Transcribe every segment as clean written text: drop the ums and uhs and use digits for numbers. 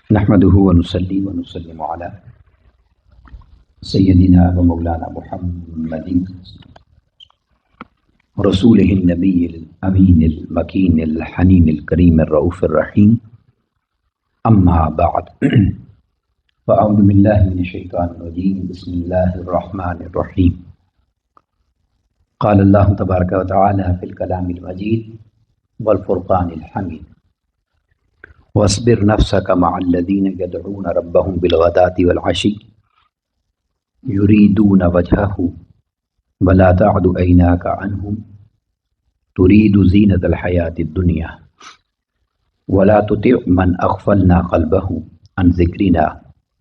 نحمده ونصلي ونسلم على سيدنا ومولانا محمد رسوله النبي الأمين المكين الحنين الكريم الرؤوف الرحيم أما بعد فأعوذ بالله من الشيطان الرجيم بسم الله الرحمن الرحيم قال الله تبارك وتعالى في الكلام المجيد والفرقان الحميد واصبر نفسك مع الذين يدعون ربهم بالغداة والعشي يريدون وجهه ولا تعد عيناك عنهم تريد زينة الحياة الدنيا ولا تطع من أغفلنا قلبه عن ذكرنا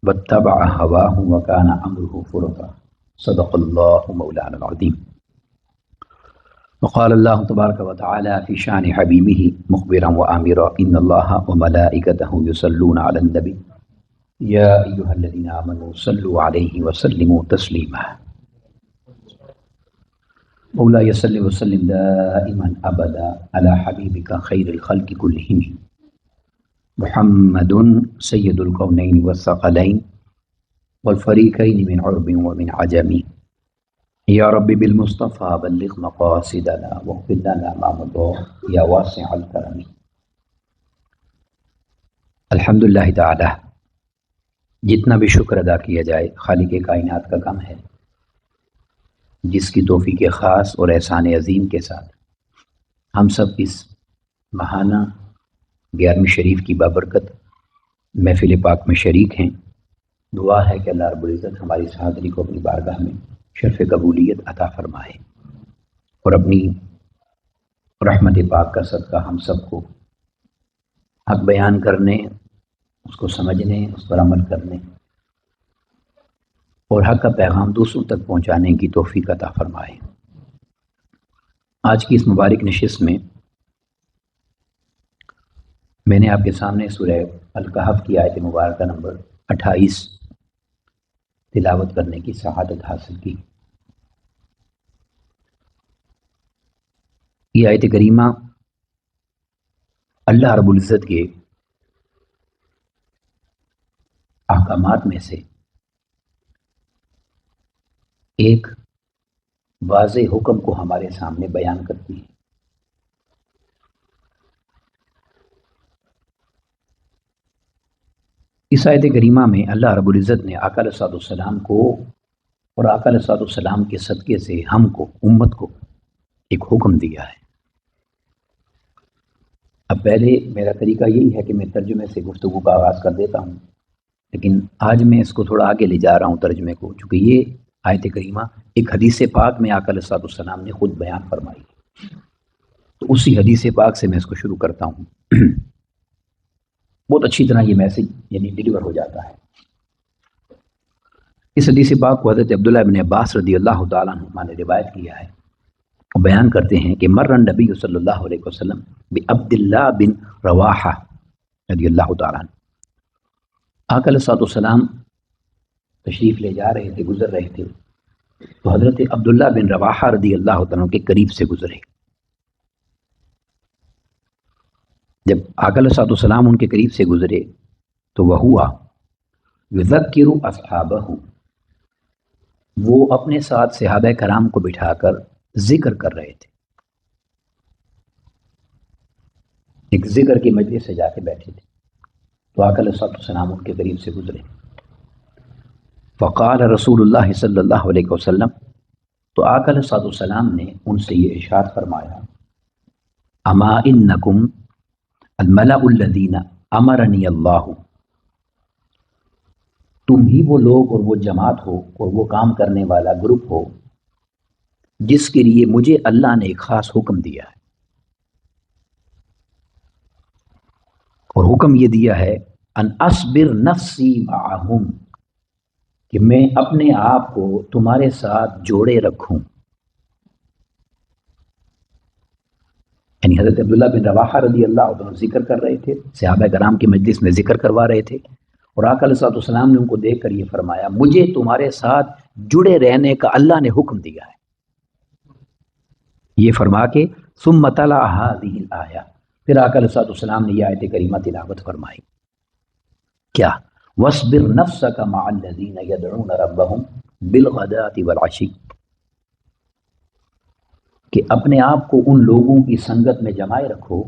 واتبع هواه وكان أمره فرطا صدق الله مولانا العظيم. وقال الله تبارك وتعالى في شان حبيبه مخبرا وآمرا إن الله وملائكته يصلون على النبي يا أيها الذين آمنوا صلوا عليه وسلموا تسليما. مولاي صل وسلم دائما أبدا على حبيبك خير الخلق كلهم محمد سيد الكونين والثقلين والفريقين من عرب ومن عجم یا رب بالمصطفى بلغ مقاصدنا واغفر لنا ما مضى یا واسع الکرم. الحمدللہ تعالی جتنا بھی شکر ادا کیا جائے خالق کائنات کا کم ہے، جس کی توفیق خاص اور احسان عظیم کے ساتھ ہم سب اس ماہانہ 11ویں شریف کی بابرکت محفل پاک میں شریک ہیں. دعا ہے کہ اللہ رب العزت ہماری اس حاضری کو اپنی بارگاہ میں شرف قبولیت عطا فرمائے اور اپنی رحمت پاک کا صدقہ ہم سب کو حق بیان کرنے، اس کو سمجھنے، اس پر عمل کرنے اور حق کا پیغام دوسروں تک پہنچانے کی توفیق عطا فرمائے. آج کی اس مبارک نشست میں میں نے آپ کے سامنے سورہ الکہف کی آیت مبارکہ نمبر 28 تلاوت کرنے کی سعادت حاصل کی. یہ آیت کریمہ اللہ رب العزت کے احکامات میں سے ایک واضح حکم کو ہمارے سامنے بیان کرتی ہے. اس آیت کریمہ میں اللہ رب العزت نے آقا علیہ السلام کو اور آقا علیہ السلام کے صدقے سے ہم کو، امت کو ایک حکم دیا ہے. اب پہلے میرا طریقہ یہی ہے کہ میں ترجمے سے گفتگو کا آغاز کر دیتا ہوں، لیکن آج میں اس کو تھوڑا آگے لے جا رہا ہوں ترجمے کو، چونکہ یہ آیت کریمہ ایک حدیث پاک میں آقا علیہ السلام نے خود بیان فرمائی، تو اسی حدیث پاک سے میں اس کو شروع کرتا ہوں. بہت اچھی طرح یہ میسج یعنی ڈیلیور ہو جاتا ہے. اس حدیث پاک کو حضرت عبداللہ بن عباس رضی اللہ تعالیٰ عنہ نے روایت کیا ہے. وہ بیان کرتے ہیں کہ مر النبی صلی اللہ علیہ وسلم بعبداللہ بن رواحہ رضی اللہ تعالیٰ عنہ. آقا علیہ السلام تشریف لے جا رہے تھے، گزر رہے تھے، تو حضرت عبداللہ بن رواحہ رضی اللہ تعالیٰ عنہ کے قریب سے گزرے. جب آقا علیہ السلام ان کے قریب سے گزرے تو وہ ہوا یذکر اصحابہ، وہ اپنے ساتھ صحابہ کرام کو بٹھا کر ذکر کر رہے تھے. ایک ذکر کی مجلس سے جا کے بیٹھے تھے، تو آقا علیہ السلام ان کے قریب سے گزرے. فقال رسول اللہ صلی اللہ علیہ وسلم، تو آقا علیہ السلام نے ان سے یہ ارشاد فرمایا، اما انکم الملأ الذین امرنی اللہ، تم ہی وہ لوگ اور وہ جماعت ہو اور وہ کام کرنے والا گروپ ہو جس کے لیے مجھے اللہ نے ایک خاص حکم دیا ہے. اور حکم یہ دیا ہے ان اصبر نفسی معہم، کہ میں اپنے آپ کو تمہارے ساتھ جوڑے رکھوں. یعنی حضرت عبداللہ بن رواحہ رضی اللہ عنہ ذکر کر رہے تھے، صحابہ کرام کی مجلس میں ذکر کروا رہے تھے، اور آقا علیہ السلام نے ان کو دیکھ کر یہ فرمایا مجھے تمہارے ساتھ جڑے رہنے کا اللہ نے حکم دیا ہے. یہ فرما کے ثم تلا هذه الآیہ، پھر آقا علیہ السلام نے یہ آیت کریمہ تلاوت فرمائی کیا؟ وَاصْبِرْ نَفْسَكَ مَعَ الَّذِينَ يَدْعُونَ رَبَّهُمْ بِالْغَدَاةِ وَالْعَشِيِّ، کہ اپنے آپ کو ان لوگوں کی سنگت میں جمائے رکھو،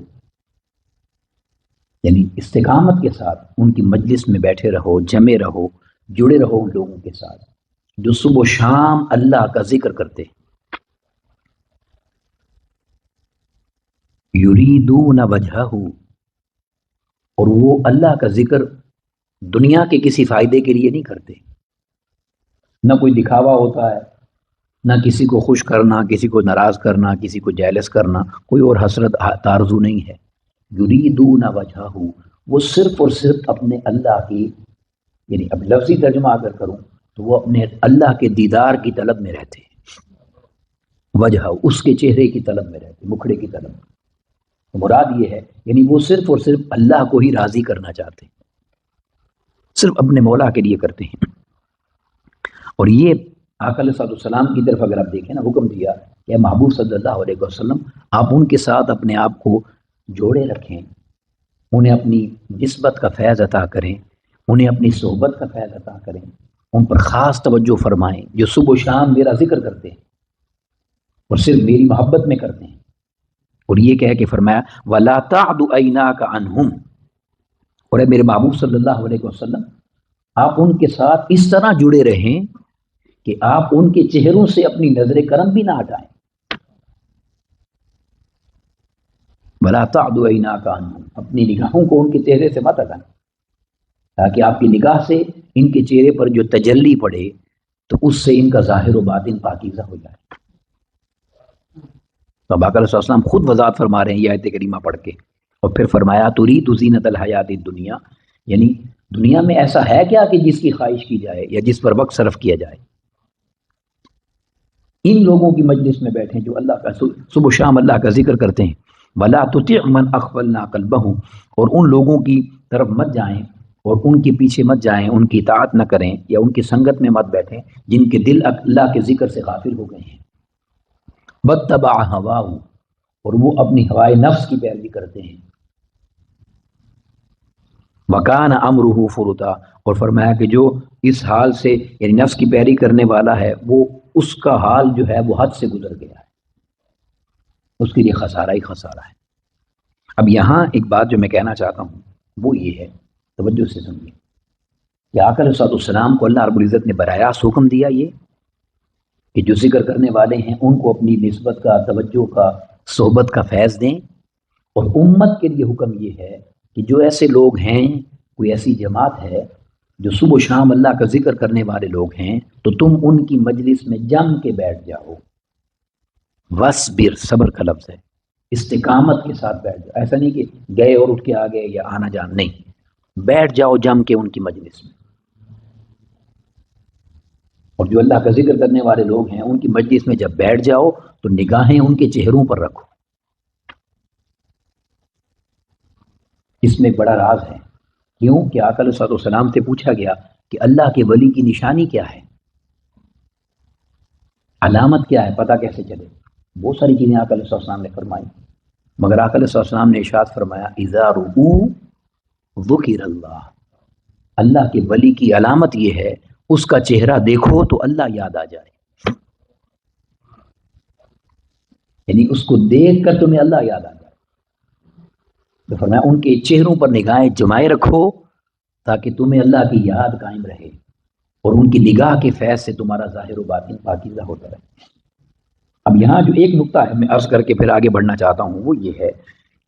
یعنی استقامت کے ساتھ ان کی مجلس میں بیٹھے رہو، جمے رہو، جڑے رہو ان لوگوں کے ساتھ جو صبح و شام اللہ کا ذکر کرتے، یریدون وجہہ، اور وہ اللہ کا ذکر دنیا کے کسی فائدے کے لیے نہیں کرتے، نہ کوئی دکھاوا ہوتا ہے، نہ کسی کو خوش کرنا، کسی کو ناراض کرنا، کسی کو جیلس کرنا، کوئی اور حسرت تارزو نہیں ہے۔ یریدون وجہہ، وہ صرف اور صرف اپنے اللہ کی، یعنی اب لفظی ترجمہ اگر کروں تو وہ اپنے اللہ کے دیدار کی طلب میں رہتے، وجہ اس کے چہرے کی طلب میں رہتے، مکھڑے کی طلب میں۔ تو مراد یہ ہے یعنی وہ صرف اور صرف اللہ کو ہی راضی کرنا چاہتے ہیں، صرف اپنے مولا کے لیے کرتے ہیں۔ اور یہ آقا علیہ السلام کی طرف اگر آپ دیکھیں نا، حکم دیا کہ محبوب صلی اللہ علیہ وسلم آپ ان کے ساتھ اپنے آپ کو جوڑے رکھیں، انہیں اپنی نسبت کا فیض عطا کریں، انہیں اپنی صحبت کا فیض عطا کریں، ان پر خاص توجہ فرمائیں جو صبح و شام میرا ذکر کرتے ہیں اور صرف میری محبت میں کرتے ہیں۔ اور یہ کہہ کے فرمایا وَلَا تَعْدُ عَيْنَاكَ عَنْهُمْ، اور اے میرے محبوب صلی اللہ علیہ وسلم آپ ان کے ساتھ اس طرح جڑے رہیں کہ آپ ان کے چہروں سے اپنی نظر کرم بھی نہ ہٹائیں۔ وَلَا تَعْدُ عَيْنَاكَ عَنْهُمْ، اپنی نگاہوں کو ان کے چہرے سے مت ہٹائیں، تاکہ آپ کی نگاہ سے ان کے چہرے پر جو تجلی پڑے تو اس سے ان کا ظاہر و باطن پاکیزہ ہو جائے۔ تو آقا علیہ السلام خود وضاحت فرما رہے ہیں یہ آیت کریمہ پڑھ کے، اور پھر فرمایا تُرِيدُ زِينَةَ الْحَيَاةِ الدُّنْيَا، یعنی دنیا میں ایسا ہے کیا کہ جس کی خواہش کی جائے یا جس پر وقت صرف کیا جائے؟ ان لوگوں کی مجلس میں بیٹھیں جو اللہ کا صبح و شام اللہ کا ذکر کرتے ہیں۔ وَلَا تُطِعْ مَنْ أَغْفَلْنَا قَلْبَهُ، اور ان لوگوں کی طرف مت جائیں اور ان کے پیچھے مت جائیں، ان کی اطاعت نہ کریں یا ان کی سنگت میں مت بیٹھیں جن کے دل اللہ کے ذکر سے غافل ہو گئے ہیں۔ وَاتَّبَعَ هَوَاهُ، اور وہ اپنی ہوائے نفس کی پیروی کرتے ہیں۔ وَكَانَ أَمْرُهُ فُرُطًا، اور فرمایا کہ جو اس حال سے یعنی نفس کی پیروی کرنے والا ہے وہ اس کا حال جو ہے وہ حد سے گزر گیا ہے، اس کے لیے خسارہ ہی خسارہ ہے۔ اب یہاں ایک بات جو میں کہنا چاہتا ہوں وہ یہ ہے، توجہ سے سنیے، کہ آقا علیہ السلام کو اللہ رب العزت نے براہ راست حکم دیا یہ کہ جو ذکر کرنے والے ہیں ان کو اپنی نسبت کا، توجہ کا، صحبت کا فیض دیں، اور امت کے لیے حکم یہ ہے کہ جو ایسے لوگ ہیں، کوئی ایسی جماعت ہے جو صبح و شام اللہ کا ذکر کرنے والے لوگ ہیں، تو تم ان کی مجلس میں جم کے بیٹھ جاؤ۔ وَاصْبِرْ، صبر کا لفظ ہے، استقامت کے ساتھ بیٹھ جاؤ، ایسا نہیں کہ گئے اور اٹھ کے آ گئے یا آنا جان، نہیں، بیٹھ جاؤ جم کے ان کی مجلس میں۔ اور جو اللہ کا ذکر کرنے والے لوگ ہیں ان کی مجلس میں جب بیٹھ جاؤ تو نگاہیں ان کے چہروں پر رکھو۔ اس میں بڑا راز ہے، کیوں کہ آقا علیہ السلام سے پوچھا گیا کہ اللہ کے ولی کی نشانی کیا ہے، علامت کیا ہے، پتہ کیسے چلے؟ بہت ساری چیزیں آقا علیہ السلام نے فرمائی، مگر آقا علیہ السلام نے ارشاد فرمایا اذا رؤوا ذکر اللہ، اللہ کے ولی کی علامت یہ ہے اس کا چہرہ دیکھو تو اللہ یاد آ جائے، یعنی اس کو دیکھ کر تمہیں اللہ یاد آ جائے۔ تو فرمایا ان کے چہروں پر نگاہیں جمائے رکھو تاکہ تمہیں اللہ کی یاد قائم رہے اور ان کی نگاہ کے فیض سے تمہارا ظاہر و باطن پاکیزہ ہوتا رہے۔ اب یہاں جو ایک نقطہ ہے میں عرض کر کے پھر آگے بڑھنا چاہتا ہوں وہ یہ ہے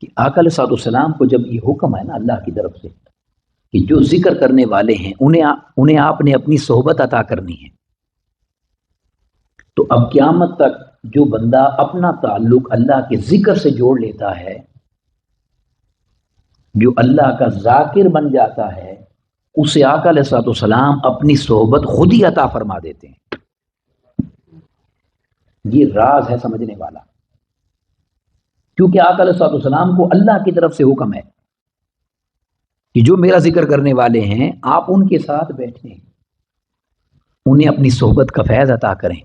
کہ آقا علیہ السلام کو جب یہ حکم ہے نا اللہ کی طرف سے کہ جو ذکر کرنے والے ہیں انہیں آپ نے اپنی صحبت عطا کرنی ہے، تو اب قیامت تک جو بندہ اپنا تعلق اللہ کے ذکر سے جوڑ لیتا ہے، جو اللہ کا ذاکر بن جاتا ہے، اسے آقا علیہ السلام اپنی صحبت خود ہی عطا فرما دیتے ہیں۔ یہ راز ہے سمجھنے والا، کیونکہ آقا علیہ السلام کو اللہ کی طرف سے حکم ہے کہ جو میرا ذکر کرنے والے ہیں آپ ان کے ساتھ بیٹھیں، انہیں اپنی صحبت کا فیض عطا کریں۔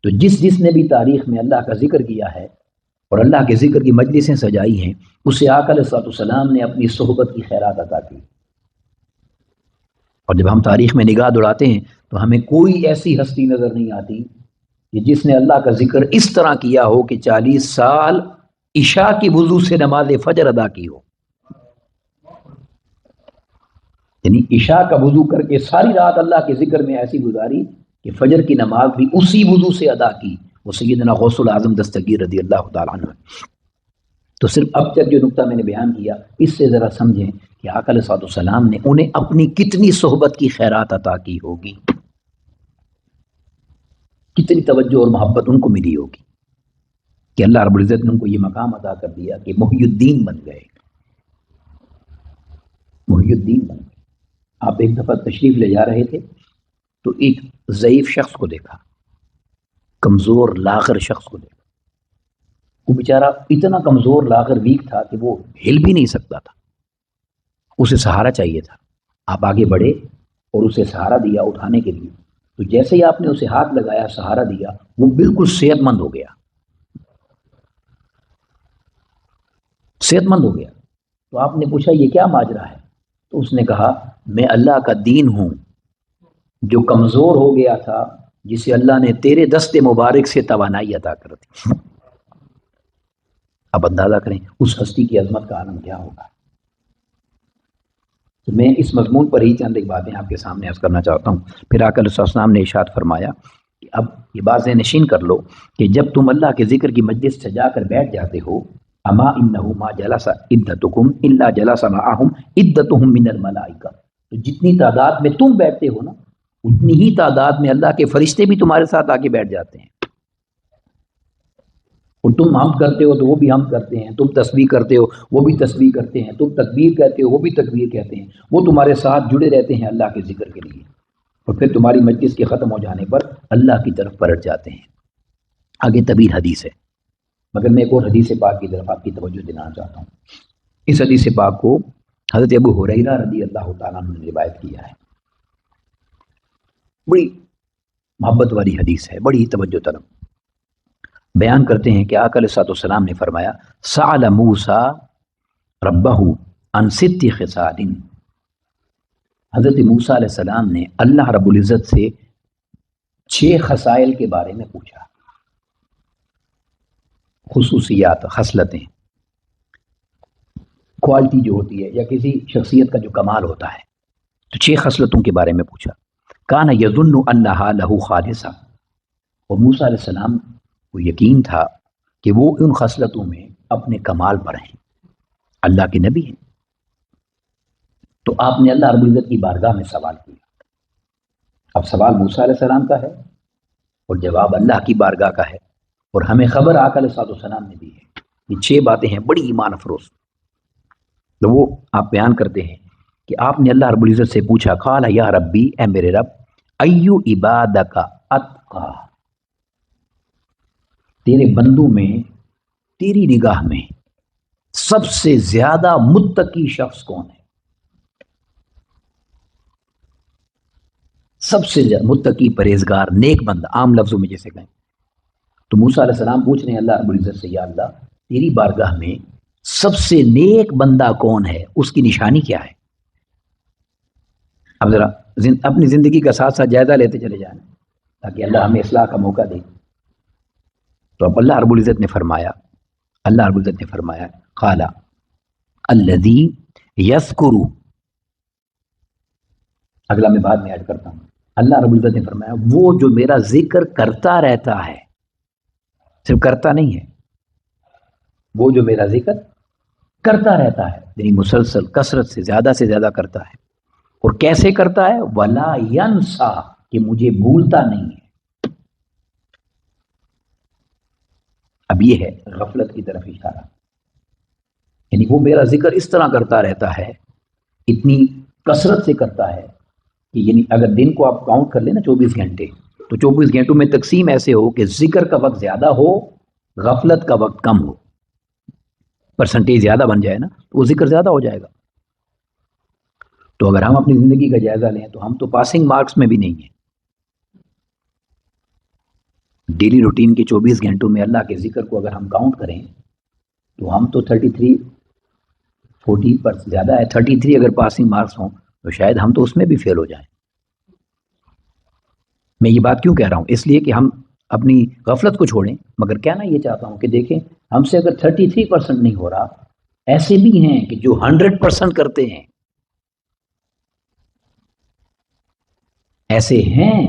تو جس نے بھی تاریخ میں اللہ کا ذکر کیا ہے اور اللہ کے ذکر کی مجلسیں سجائی ہیں، اسے آقا علیہ السلام نے اپنی صحبت کی خیرات عطا کی۔ اور جب ہم تاریخ میں نگاہ دوڑاتے ہیں تو ہمیں کوئی ایسی ہستی نظر نہیں آتی کہ جس نے اللہ کا ذکر اس طرح کیا ہو کہ 40 سال عشاء کی وضو سے نماز فجر ادا کی ہو. یعنی عشاء کا وضو کر کے ساری رات اللہ کے ذکر میں ایسی گزاری کہ فجر کی نماز بھی اسی وضو سے ادا کی. وہ سیدنا غوث العظم دستگیر رضی اللہ تعالیٰ عنہ. تو صرف اب تک جو نقطہ میں نے بیان کیا اس سے ذرا سمجھیں کہ آقا علیہ الصلوۃ والسلام نے انہیں اپنی کتنی صحبت کی خیرات عطا کی ہوگی، کتنی توجہ اور محبت ان کو ملی ہوگی کہ اللہ رب العزت نے ان کو یہ مقام عطا کر دیا کہ محی الدین بن گئے. محی الدین بن گئے. آپ ایک دفعہ تشریف لے جا رہے تھے تو ایک ضعیف شخص کو دیکھا، کمزور لاغر شخص کو دیکھا. وہ بیچارہ اتنا کمزور لاغر ویک تھا کہ وہ ہل بھی نہیں سکتا تھا، اسے سہارا چاہیے تھا. آپ آگے بڑھے اور اسے سہارا دیا اٹھانے کے لیے، تو جیسے ہی آپ نے اسے ہاتھ لگایا، سہارا دیا، وہ بالکل صحت مند ہو گیا. صحت مند ہو گیا. تو آپ نے پوچھا یہ کیا ماجرا ہے؟ تو اس نے کہا میں اللہ کا دین ہوں جو کمزور ہو گیا تھا، جسے اللہ نے تیرے دست مبارک سے توانائی عطا کر دی. اب اندازہ کریں اس ہستی کی عظمت کا عالم کیا ہوگا. تو میں اس مضمون پر ہی چند ایک باتیں آپ کے سامنے عرض کرنا چاہتا ہوں. پھر آقا علیہ السلام نے ارشاد فرمایا کہ اب یہ بات ذہن نشین کر لو کہ جب تم اللہ کے ذکر کی مجلس سجا کر بیٹھ جاتے ہو، اما انہ ما جلس عدتکم الا جلس معہم عدتہم من الملائکہ، تو جتنی تعداد میں تم بیٹھتے ہو نا اتنی ہی تعداد میں اللہ کے فرشتے بھی تمہارے ساتھ آ کے بیٹھ جاتے ہیں. اور تم حمد کرتے ہو تو وہ بھی حمد کرتے ہیں، تم تسبیح کرتے ہو وہ بھی تسبیح کرتے ہیں، تم تکبیر کہتے ہو وہ بھی تکبیر کہتے ہیں. وہ تمہارے ساتھ جڑے رہتے ہیں اللہ کے ذکر کے لیے، اور پھر تمہاری مجلس کے ختم ہو جانے پر اللہ کی طرف پلٹ جاتے ہیں. آگے طویل حدیث ہے، مگر میں ایک اور حدیث پاک کی طرف آپ کی توجہ دلانا چاہتا ہوں. اس حدیث پاک کو حضرت ابو ہریرہ رضی اللہ تعالیٰ عنہ نے روایت کیا ہے. بڑی محبت والی حدیث ہے، بڑی توجہ طلب. بیان کرتے ہیں کہ آقا علیہ الصلوۃ والسلام نے فرمایا سأل موسیٰ ربہ عن 6 خصال. حضرت موسیٰ علیہ السلام نے اللہ رب العزت سے 6 خصائل کے بارے میں پوچھا. خصوصیات، خصلتیں، کوالٹی جو ہوتی ہے یا کسی شخصیت کا جو کمال ہوتا ہے، تو 6 خصلتوں کے بارے میں پوچھا. کان یظن انہا لہ خالصہ، اور موسیٰ علیہ السلام کو یقین تھا کہ وہ ان خصلتوں میں اپنے کمال پر ہیں، اللہ کے نبی ہیں. تو آپ نے اللہ رب العزت کی بارگاہ میں سوال کیا. اب سوال موسیٰ علیہ السلام کا ہے اور جواب اللہ کی بارگاہ کا ہے، اور ہمیں خبر آقا علیہ السلام نے دی ہے. یہ 6 باتیں ہیں بڑی ایمان افروز. تو وہ آپ بیان کرتے ہیں کہ آپ نے اللہ رب العزت سے پوچھا قال یا ربی، اے میرے رب، ایو عبادک اتقی، تیرے بندوں میں تیری نگاہ میں سب سے زیادہ متقی شخص کون ہے؟ سب سے زیادہ متقی، پرہیزگار، نیک بندہ، عام لفظوں میں جیسے کہیں. تو موسیٰ علیہ السلام پوچھ رہے ہیں اللہ رب العزت سے، یا اللہ تیری بارگاہ میں سب سے نیک بندہ کون ہے، اس کی نشانی کیا ہے؟ اب ذرا اپنی زندگی کا ساتھ ساتھ جائزہ لیتے چلے جائیں تاکہ اللہ ہمیں اصلاح کا موقع دے. تو اب اللہ رب العزت نے فرمایا قال الذی یذکر، اگلا میں بعد میں ایڈ کرتا ہوں. اللہ رب العزت نے فرمایا وہ جو میرا ذکر کرتا رہتا ہے، صرف کرتا نہیں ہے، وہ جو میرا ذکر کرتا رہتا ہے، یعنی مسلسل کثرت سے زیادہ کرتا ہے. اور کیسے کرتا ہے؟ ولا ینسا، کہ مجھے بھولتا نہیں ہے. اب یہ ہے غفلت کی طرف اشارہ، یعنی وہ میرا ذکر اس طرح کرتا رہتا ہے، اتنی کثرت سے کرتا ہے کہ یعنی اگر دن کو آپ کاؤنٹ کر لیں نا 24 گھنٹے، تو 24 گھنٹوں میں تقسیم ایسے ہو کہ ذکر کا وقت زیادہ ہو، غفلت کا وقت کم ہو، پرسنٹیج زیادہ بن جائے نا تو وہ ذکر زیادہ ہو جائے گا. تو اگر ہم اپنی زندگی کا جائزہ لیں تو ہم تو پاسنگ مارکس میں بھی نہیں ہیں. ڈیلی روٹین کے 24 گھنٹوں میں اللہ کے ذکر کو اگر ہم کاؤنٹ کریں تو ہم تو 33 40 پر زیادہ ہے. 33 اگر پاسنگ مارکس ہوں تو شاید ہم تو اس میں بھی فیل ہو جائیں. میں یہ بات کیوں کہہ رہا ہوں؟ اس لیے کہ ہم اپنی غفلت کو چھوڑیں. مگر کہنا یہ چاہتا ہوں کہ دیکھیں ہم سے اگر 33% نہیں ہو رہا، ایسے بھی ہیں کہ جو 100% کرتے ہیں. ایسے ہیں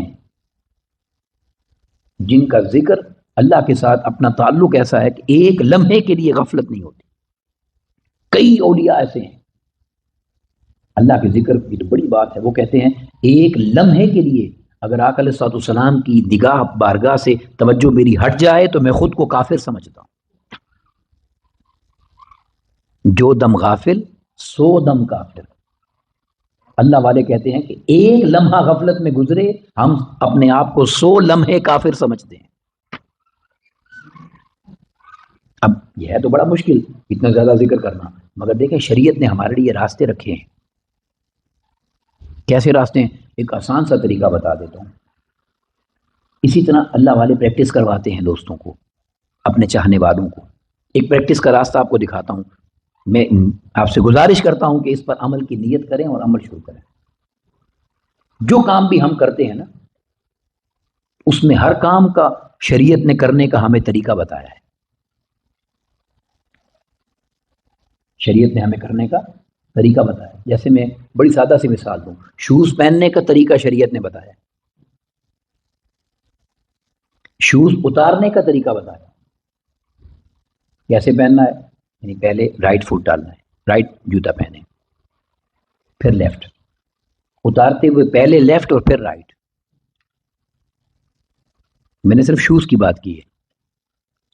جن کا ذکر اللہ کے ساتھ اپنا تعلق ایسا ہے کہ ایک لمحے کے لیے غفلت نہیں ہوتی. کئی اولیاء ایسے ہیں. اللہ کے ذکر کی تو بڑی بات ہے. وہ کہتے ہیں ایک لمحے کے لیے اگر آقا علیہ الصلوۃ والسلام کی نگاہ بارگاہ سے توجہ میری ہٹ جائے تو میں خود کو کافر سمجھتا ہوں. جو دم غافل سو دم کافر. اللہ والے کہتے ہیں کہ ایک لمحہ غفلت میں گزرے ہم اپنے آپ کو 100 لمحے کافر سمجھتے ہیں. اب یہ ہے تو بڑا مشکل اتنا زیادہ ذکر کرنا، مگر دیکھیں شریعت نے ہمارے لیے راستے رکھے ہیں. کیسے راستے ہیں؟ ایک آسان سا طریقہ بتا دیتا ہوں. اسی طرح اللہ والے پریکٹس کرواتے ہیں دوستوں کو، اپنے چاہنے والوں کو. ایک پریکٹس کا راستہ آپ کو دکھاتا ہوں. میں آپ سے گزارش کرتا ہوں کہ اس پر عمل کی نیت کریں اور عمل شروع کریں. جو کام بھی ہم کرتے ہیں نا، اس میں ہر کام کا شریعت نے کرنے کا ہمیں طریقہ بتایا ہے. شریعت نے ہمیں کرنے کا طریقہ بتایا. جیسے میں بڑی سادہ سی مثال دوں، شوز پہننے کا طریقہ شریعت نے بتایا. شوز اتارنے کا طریقہ بتایا. کیسے پہننا ہے؟ یعنی پہلے رائٹ فٹ ڈالنا ہے، رائٹ جوتا پہنے، پھر لیفٹ، اتارتے ہوئے پہلے لیفٹ اور پھر رائٹ. میں نے صرف شوز کی بات کی ہے.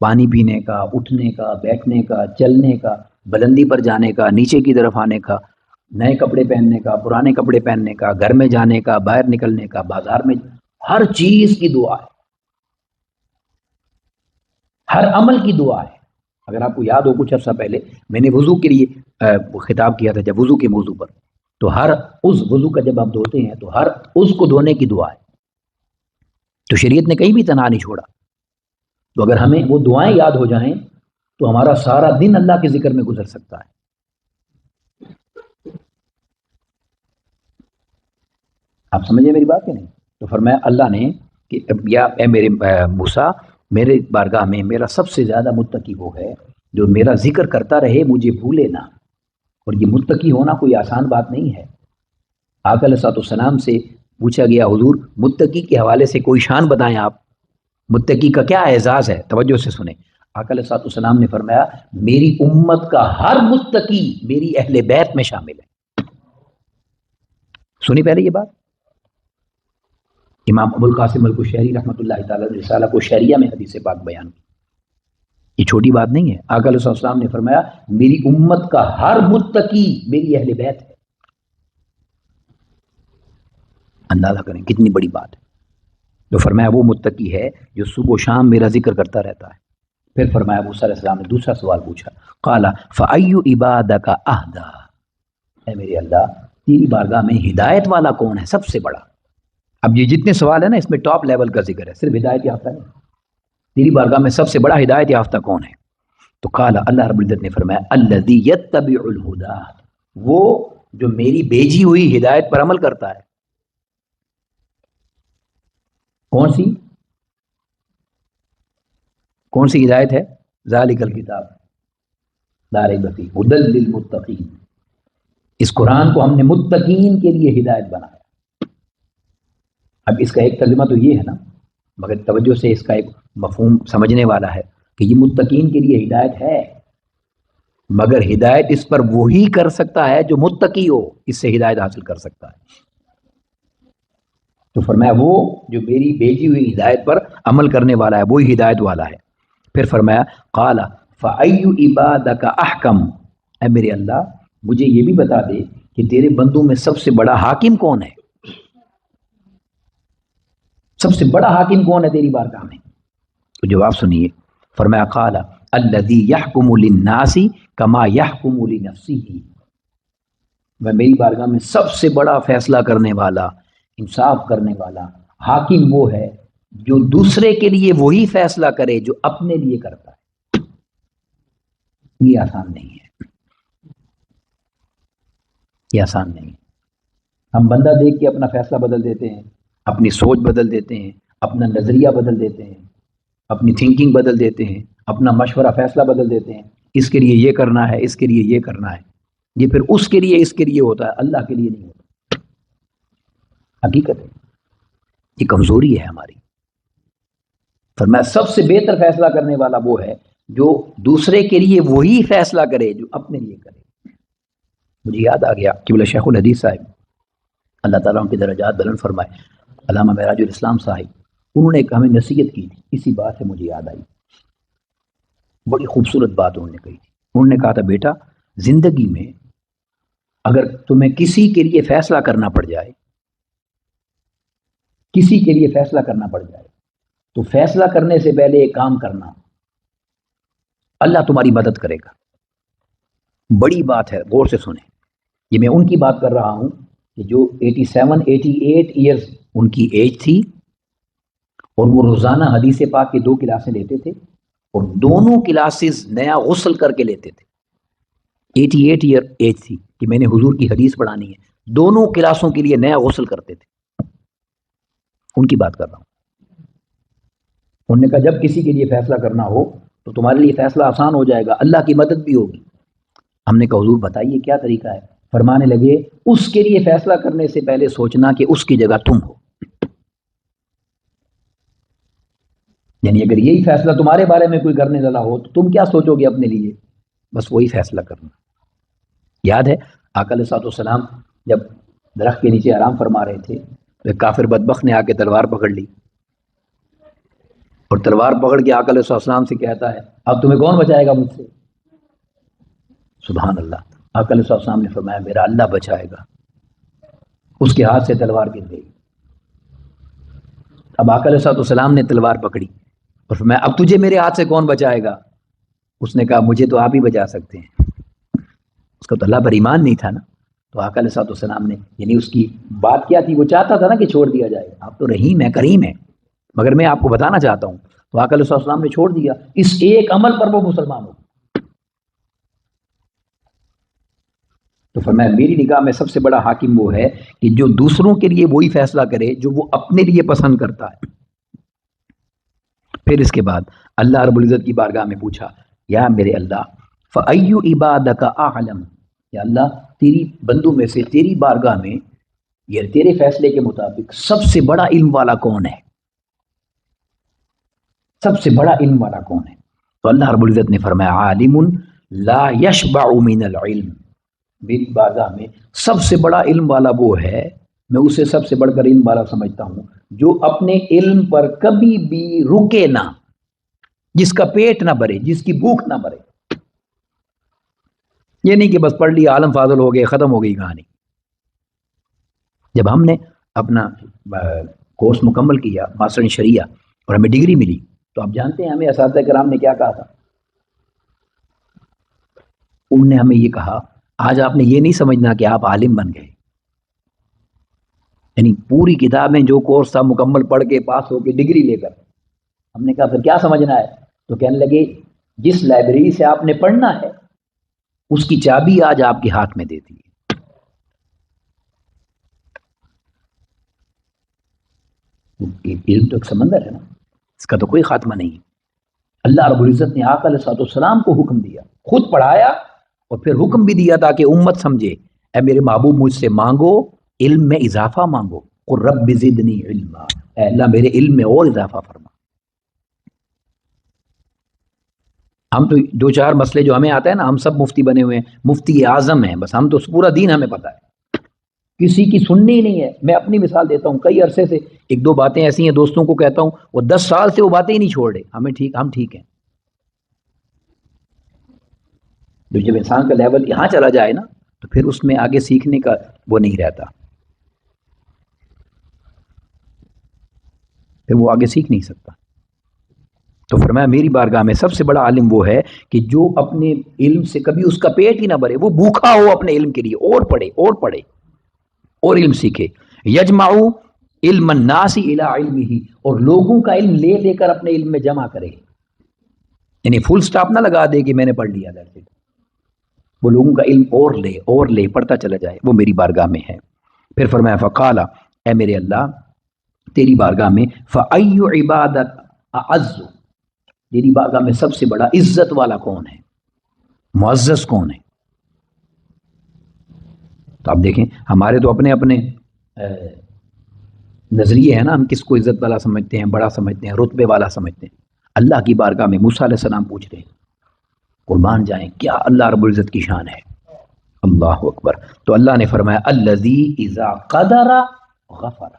پانی پینے کا، اٹھنے کا، بیٹھنے کا، چلنے کا، بلندی پر جانے کا، نیچے کی طرف آنے کا، نئے کپڑے پہننے کا، پرانے کپڑے پہننے کا، گھر میں جانے کا، باہر نکلنے کا، بازار میں، ہر چیز کی دعا ہے. ہر عمل کی دعا ہے. اگر آپ کو یاد ہو کچھ عرصہ پہلے میں نے وضو کے لیے خطاب کیا تھا، جب وضو کے موضوع پر، تو ہر اس وضو کا جب آپ دھوتے ہیں تو ہر اس کو دھونے کی دعا ہے. تو شریعت نے کہیں بھی تنہا نہیں چھوڑا. تو اگر ہمیں وہ دعائیں یاد ہو جائیں تو ہمارا سارا دن اللہ کے ذکر میں گزر سکتا ہے. آپ سمجھے میری بات کہ نہیں؟ تو فرمایا اللہ نے کہ یا اے میرے موسیٰ، میرے بارگاہ میں میرا سب سے زیادہ متقی وہ ہے جو میرا ذکر کرتا رہے، مجھے بھولے نہ. اور یہ متقی ہونا کوئی آسان بات نہیں ہے. آقا علیہ الصلوۃ والسلام سے پوچھا گیا حضور متقی کے حوالے سے کوئی شان بتائیں آپ، متقی کا کیا اعزاز ہے؟ توجہ سے سنیں. آقا علیہ الصلوۃ والسلام نے فرمایا میری امت کا ہر متقی میری اہل بیت میں شامل ہے. سنی پہلے یہ بات؟ امام ابو القاسم القشیری رحمۃ اللہ تعالی رسالہ کو شریعہ میں حدیث پاک بیان کی. یہ چھوٹی بات نہیں ہے. آقا علیہ السلام نے فرمایا میری امت کا ہر متقی میری اہل بیت ہے. اندازہ کریں کتنی بڑی بات ہے. تو فرمایا وہ متقی ہے جو صبح و شام میرا ذکر کرتا رہتا ہے. پھر فرمایا موسیٰ علیہ السلام نے دوسرا سوال پوچھا، قال فأي عبادك اہدی، اے میرے اللہ تیری بارگاہ میں ہدایت والا کون ہے سب سے بڑا؟ اب یہ جتنے سوال ہیں نا اس میں ٹاپ لیول کا ذکر ہے، صرف ہدایت یافتہ نہیں. تیری بارگاہ میں سب سے بڑا ہدایت یافتہ کون ہے؟ تو قال اللہ رب العزت نے فرمایا الذی یتبع الہدی، وہ جو میری بھیجی ہوئی ہدایت پر عمل کرتا ہے. کون سی ہدایت ہے؟ ذالک الکتاب لا ریب فیہ ھدی للمتقین. اس قرآن کو ہم نے متقین کے لیے ہدایت بنایا. اب اس کا ایک ترجمہ تو یہ ہے نا، مگر توجہ سے اس کا ایک مفہوم سمجھنے والا ہے کہ یہ متقین کے لیے ہدایت ہے، مگر ہدایت اس پر وہی کر سکتا ہے جو متقی ہو، اس سے ہدایت حاصل کر سکتا ہے. تو فرمایا وہ جو میری بھیجی ہوئی ہدایت پر عمل کرنے والا ہے وہی ہدایت والا ہے. پھر فرمایا قال فأي عبادك احکم، اے میرے اللہ مجھے یہ بھی بتا دے کہ تیرے بندوں میں سب سے بڑا حاکم کون ہے؟ سب سے بڑا حاکم کون ہے تیری بارگاہ میں؟ تو جواب سنیے. فرمایا قال الذی یحکم للناس کما یحکم لنفسہ، میں میری بارگاہ میں سب سے بڑا فیصلہ کرنے والا، انصاف کرنے والا حاکم وہ ہے جو دوسرے کے لیے وہی فیصلہ کرے جو اپنے لیے کرتا ہے. یہ آسان نہیں ہے، یہ آسان نہیں ہے. ہم بندہ دیکھ کے اپنا فیصلہ بدل دیتے ہیں، اپنی سوچ بدل دیتے ہیں، اپنا نظریہ بدل دیتے ہیں، اپنی تھنکنگ بدل دیتے ہیں، اپنا مشورہ فیصلہ بدل دیتے ہیں، اس کے لیے یہ کرنا ہے، اس کے لیے یہ کرنا ہے، یہ پھر اس کے لیے اس کے لیے ہوتا ہے، اللہ کے لیے نہیں ہوتا۔ حقیقت ہے، یہ کمزوری ہے ہماری۔ فرمایا سب سے بہتر فیصلہ کرنے والا وہ ہے جو دوسرے کے لیے وہی فیصلہ کرے جو اپنے لیے کرے۔ مجھے یاد آ گیا کہ شیخ الحدیث صاحب اللہ تعالیٰ ان کے درجات بلند فرمائے، علامہ معراج الاسلام صاحب، انہوں نے ایک ہمیں نصیحت کی تھی، اسی بات سے مجھے یاد آئی، بڑی خوبصورت بات انہوں نے کہی تھی۔ انہوں نے کہا تھا بیٹا، زندگی میں اگر تمہیں کسی کے لیے فیصلہ کرنا پڑ جائے، کسی کے لیے فیصلہ کرنا پڑ جائے، تو فیصلہ کرنے سے پہلے ایک کام کرنا، اللہ تمہاری مدد کرے گا۔ بڑی بات ہے، غور سے سنیں۔ یہ میں ان کی بات کر رہا ہوں کہ جو 87-88 ایئرز ان کی ایج تھی، اور وہ روزانہ حدیث پاک کی 2 کلاسیں لیتے تھے، اور دونوں کلاسز نیا غسل کر کے لیتے تھے۔ 88 ایئر ایج تھی کہ میں نے حضور کی حدیث پڑھانی ہے، دونوں کلاسوں کے لیے نیا غسل کرتے تھے۔ ان کی بات کر رہا ہوں۔ انہوں نے کہا جب کسی کے لیے فیصلہ کرنا ہو تو تمہارے لیے فیصلہ آسان ہو جائے گا، اللہ کی مدد بھی ہوگی۔ ہم نے کہا حضور بتائیے کیا طریقہ ہے؟ فرمانے لگے اس کے لیے فیصلہ کرنے سے پہلے سوچنا کہ اس کی جگہ تم ہو، یعنی اگر یہی فیصلہ تمہارے بارے میں کوئی کرنے والا ہو تو تم کیا سوچو گے اپنے لیے؟ بس وہی فیصلہ کرنا۔ یاد ہے آقا علیہ الصلوۃ والسلام جب درخت کے نیچے آرام فرما رہے تھے تو ایک کافر بدبخت نے آ کے تلوار پکڑ لی، اور تلوار پکڑ کے آقا علیہ الصلوۃ والسلام سے کہتا ہے اب تمہیں کون بچائے گا مجھ سے؟ سبحان اللہ۔ آقا علیہ الصلوۃ والسلام نے فرمایا میرا اللہ بچائے گا۔ اس کے ہاتھ سے تلوار گر گئی۔ اب آقا علیہ الصلوۃ والسلام نے تلوار پکڑی اور فرمایا اب تجھے میرے ہاتھ سے کون بچائے گا؟ اس نے کہا مجھے تو آپ ہی بچا سکتے ہیں۔ اس کا تو اللہ پر ایمان نہیں تھا نا۔ تو آقا علیہ الصلوۃ والسلام نے، یعنی اس کی بات کیا تھی، وہ چاہتا تھا نا کہ چھوڑ دیا جائے، آپ تو رحیم ہے، کریم ہے، مگر میں آپ کو بتانا چاہتا ہوں۔ تو آقا علیہ الصلوۃ والسلام نے چھوڑ دیا، اس ایک عمل پر وہ مسلمان ہو۔ تو فرمایا میری نگاہ میں سب سے بڑا حاکم وہ ہے کہ جو دوسروں کے لیے وہی فیصلہ کرے جو وہ اپنے لیے پسند کرتا ہے۔ پھر اس کے بعد اللہ رب العزت کی بارگاہ میں پوچھا یا میرے اللہ فَأَيُّ عِبَادَكَ أَعْلَمُ، یا اللہ تیری بندوں میں سے تیری بارگاہ میں یا تیرے فیصلے کے مطابق سب سے بڑا علم والا کون ہے؟ سب سے بڑا علم والا کون ہے؟ تو اللہ رب العزت نے فرمایا عالم لا یشبع من العلم، میری بارگاہ میں سب سے بڑا علم والا وہ ہے، میں اسے سب سے بڑھ کر علم والا سمجھتا ہوں، جو اپنے علم پر کبھی بھی رکے نہ، جس کا پیٹ نہ بھرے، جس کی بھوک نہ بھرے۔ یہ نہیں کہ بس پڑھ لیا عالم فاضل ہو گئے، ختم ہو گئی کہانی۔ جب ہم نے اپنا کورس مکمل کیا ماسٹر ان شریعہ اور ہمیں ڈگری ملی، تو آپ جانتے ہیں ہمیں اساتذہ کرام نے کیا کہا تھا؟ انہوں نے ہمیں یہ کہا آج آپ نے یہ نہیں سمجھنا کہ آپ عالم بن گئے، یعنی پوری کتابیں جو کورس تھا مکمل پڑھ کے پاس ہو کے ڈگری لے کر۔ ہم نے کہا پھر کیا سمجھنا ہے؟ تو کہنے لگے جس لائبریری سے آپ نے پڑھنا ہے اس کی چابی آج آپ کے ہاتھ میں دیتی ہے۔ علم تو ایک سمندر ہے نا، اس کا تو کوئی خاتمہ نہیں۔ اللہ رب العزت نے آقا علیہ الصلوۃ والسلام کو حکم دیا، خود پڑھایا اور پھر حکم بھی دیا تاکہ امت سمجھے، اے میرے محبوب مجھ سے مانگو، علم میں اضافہ مانگو، قل رب زدنی علما، اے اللہ میرے علم میں اور اضافہ فرما۔ ہم تو دو چار مسئلے جو ہمیں آتا ہے نا، ہم سب مفتی بنے ہوئے ہیں، مفتی اعظم ہیں، بس ہم تو پورا دین ہمیں پتہ ہے، کسی کی سننی ہی نہیں ہے۔ میں اپنی مثال دیتا ہوں، کئی عرصے سے ایک دو باتیں ایسی ہیں دوستوں کو کہتا ہوں، وہ 10 سال سے وہ باتیں ہی نہیں چھوڑ رہے، ہم ٹھیک ہیں۔ جب انسان کا لیول یہاں چلا جائے نا تو پھر اس میں آگے سیکھنے کا وہ نہیں رہتا، پھر وہ آگے سیکھ نہیں سکتا۔ تو فرمایا میری بارگاہ میں سب سے بڑا عالم وہ ہے کہ جو اپنے علم سے کبھی اس کا پیٹ ہی نہ بھرے، وہ بھوکا ہو اپنے علم کے لیے، اور پڑھے اور علم سیکھے۔ یجمع علم الناس الی علمہ، اور لوگوں کا علم لے لے کر اپنے علم میں جمع کرے، یعنی فل سٹاپ نہ لگا دے کہ میں نے پڑھ لیا، وہ لوگوں کا علم اور لے پڑھتا چلا جائے، وہ میری بارگاہ میں ہے۔ پھر فرمایا فقال، اے میرے اللہ تیری بارگاہ میں فأی عبادت اعز، تیری بارگاہ میں سب سے بڑا عزت والا کون ہے، معزز کون ہے؟ تو آپ دیکھیں ہمارے تو اپنے اپنے نظریے ہیں نا، ہم کس کو عزت والا سمجھتے ہیں، بڑا سمجھتے ہیں، رتبے والا سمجھتے ہیں۔ اللہ کی بارگاہ میں موسیٰ علیہ السلام پوچھ رہے ہیں، قربان جائیں کیا اللہ رب العزت کی شان ہے، اللہ اکبر۔ تو اللہ نے فرمایا الذی اذا قدر غفر،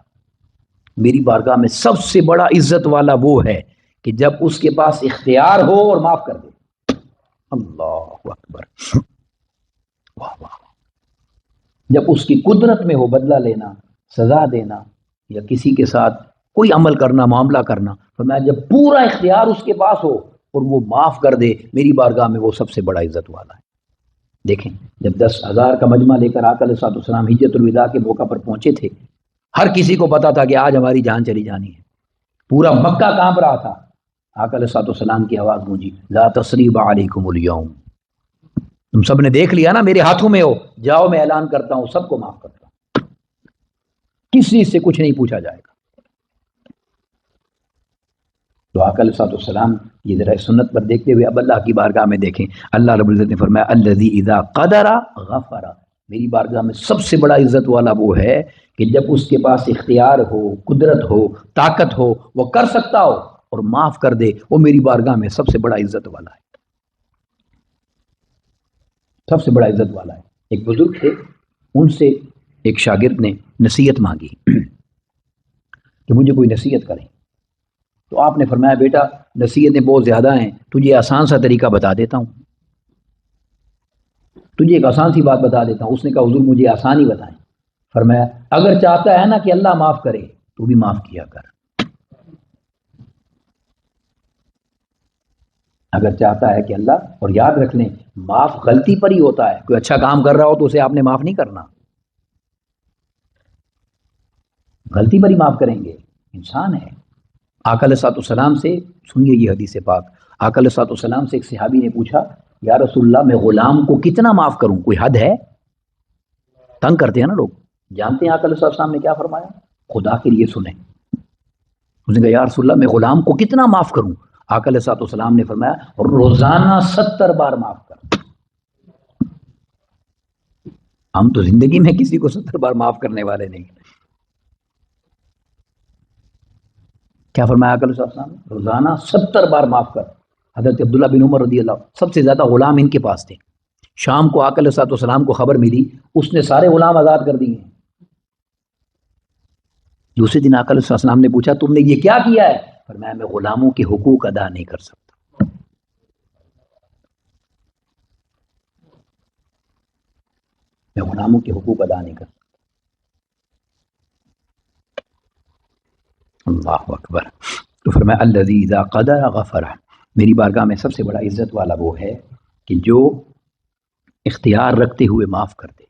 میری بارگاہ میں سب سے بڑا عزت والا وہ ہے کہ جب اس کے پاس اختیار ہو اور معاف کر دے۔ اللہ اکبر، واہ واہ۔ جب اس کی قدرت میں ہو بدلہ لینا، سزا دینا، یا کسی کے ساتھ کوئی عمل کرنا، معاملہ کرنا، فرمایا جب پورا اختیار اس کے پاس ہو اور وہ معاف کر دے، میری بارگاہ میں وہ سب سے بڑا عزت والا ہے۔ دیکھیں جب 10,000 کا مجمع لے کر آقا علیہ السلام حجۃ الوداع کے موقع پر پہنچے تھے، ہر کسی کو پتا تھا کہ آج ہماری جان چلی جانی ہے، پورا مکہ کانپ رہا تھا۔ آقا علیہ السلام کی آواز گونجی، لا تثریب علیکم اليوم، تم سب نے دیکھ لیا نا میرے ہاتھوں میں ہو، جاؤ میں اعلان کرتا ہوں سب کو معاف کرتا ہوں، کسی سے کچھ نہیں پوچھا جائے گا۔ تو آقا علیہ السلام یہ ذرا سنت پر دیکھتے ہوئے اب اللہ کی بارگاہ میں دیکھیں، اللہ رب العزت نے فرمایا الذی اذا قدر غفر، میری بارگاہ میں سب سے بڑا عزت والا وہ ہے کہ جب اس کے پاس اختیار ہو، قدرت ہو، طاقت ہو، وہ کر سکتا ہو اور معاف کر دے، وہ میری بارگاہ میں سب سے بڑا عزت والا ہے، سب سے بڑا عزت والا ہے۔ ایک بزرگ تھے، ان سے ایک شاگرد نے نصیحت مانگی کہ مجھے کوئی نصیحت کریں، تو آپ نے فرمایا بیٹا نصیحتیں بہت زیادہ ہیں، تجھے آسان سا طریقہ بتا دیتا ہوں، تجھے ایک آسان سی بات بتا دیتا ہوں۔ اس نے کہا حضور مجھے آسان ہی بتائیں۔ فرمایا اگر چاہتا ہے نا کہ اللہ معاف کرے تو بھی معاف کیا کر، اگر چاہتا ہے کہ اللہ، اور یاد رکھ لیں معاف غلطی پر ہی ہوتا ہے، کوئی اچھا کام کر رہا ہو تو اسے آپ نے معاف نہیں کرنا، غلطی پر ہی معاف کریں گے، انسان ہے۔ آقا علیہ السلام سے سنیے یہ حدیث پاک، آقا علیہ السلام سے ایک صحابی نے پوچھا یا رسول اللہ میں غلام کو کتنا معاف کروں، کوئی حد ہے؟ تنگ کرتے ہیں نا لوگ۔ جانتے ہیں آقا علیہ السلام نے کیا فرمایا؟ خدا کے لیے سنیں، اس نے کہا یا رسول اللہ میں غلام کو کتنا معاف کروں؟ آقا علیہ السلام نے فرمایا روزانہ 70 بار معاف کر۔ ہم تو زندگی میں کسی کو 70 بار معاف کرنے والے نہیں۔ کیا فرمایا آقا علیہ السلام نے؟ روزانہ 70 بار معاف کر۔ حضرت عبداللہ بن عمر رضی اللہ سب سے زیادہ غلام ان کے پاس تھے۔ شام کو آقا علیہ السلام کو خبر ملی، اس نے سارے غلام آزاد کر دیے۔ دوسرے دن آقا علیہ السلام نے پوچھا تم نے یہ کیا کیا ہے؟ فرمایا میں غلاموں کے حقوق ادا نہیں کر سکتا، میں غلاموں کے حقوق ادا نہیں کر سکتا۔ اللہ اکبر۔ تو فرمایا الذی اذا قدر غفر، میری بارگاہ میں سب سے بڑا عزت والا وہ ہے کہ جو اختیار رکھتے ہوئے معاف کر دے۔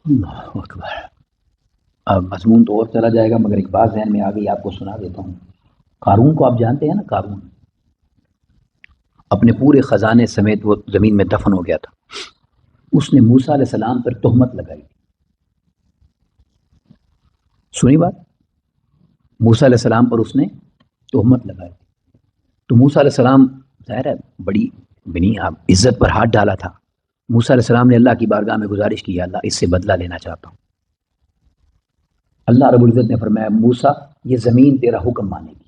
اللہ اکبر۔ اب مضمون تو اور چلا جائے گا مگر ایک بات ذہن میں آ گئی، آپ کو سنا دیتا ہوں۔ قارون کو آپ جانتے ہیں نا، قارون اپنے پورے خزانے سمیت وہ زمین میں دفن ہو گیا تھا، اس نے موسیٰ علیہ السلام پر تہمت لگائی۔ سنی بات، موسیٰ علیہ السلام پر اس نے تہمت لگائی، تو موسیٰ علیہ السلام ظاہر ہے بڑی بنی عزت پر ہاتھ ڈالا تھا۔ موسیٰ علیہ السلام نے اللہ کی بارگاہ میں گزارش کی، اللہ اس سے بدلہ لینا چاہتا ہوں۔ اللہ رب العزت نے فرمایا موسیٰ یہ زمین تیرا حکم مانے گی۔